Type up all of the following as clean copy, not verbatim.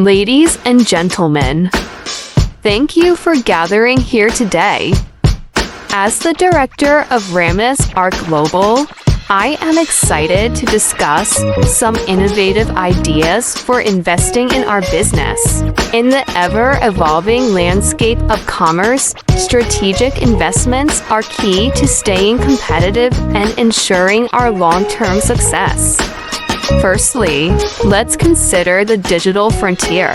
Ladies and gentlemen, thank you for gathering here today. As the director of Ramis-Ark Global, I am excited to discuss some innovative ideas for investing in our business. In the ever-evolving landscape of commerce, strategic investments are key to staying competitive and ensuring our long-term success. Firstly, let's consider the digital frontier.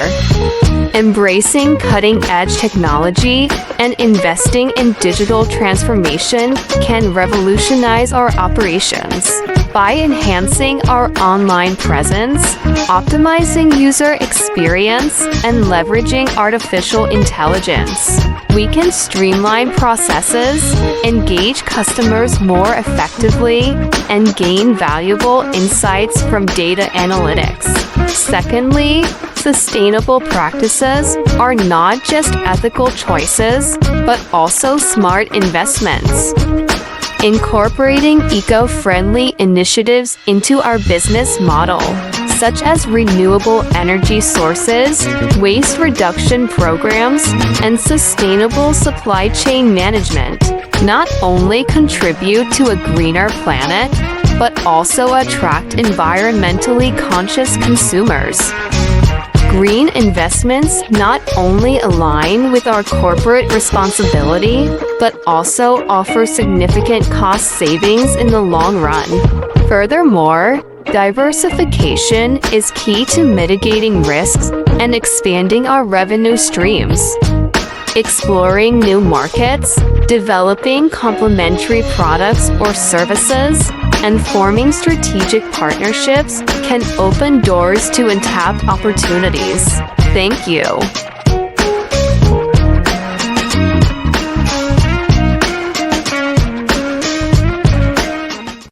Embracing cutting-edge technology and investing in digital transformation can revolutionize our operations. By enhancing our online presence, optimizing user experience, and leveraging artificial intelligence, we can streamline processes, engage customers more effectively, and gain valuable insights from data analytics. Secondly, sustainable practices are not just ethical choices, but also smart investments. Incorporating eco-friendly initiatives into our business model, such as renewable energy sources, waste reduction programs, and sustainable supply chain management, not only contribute to a greener planet, but also attract environmentally conscious consumers. Green investments not only align with our corporate responsibility, but also offer significant cost savings in the long run. Furthermore, diversification is key to mitigating risks and expanding our revenue streams. Exploring new markets, developing complementary products or services, and forming strategic partnerships can open doors to untapped opportunities. Thank you.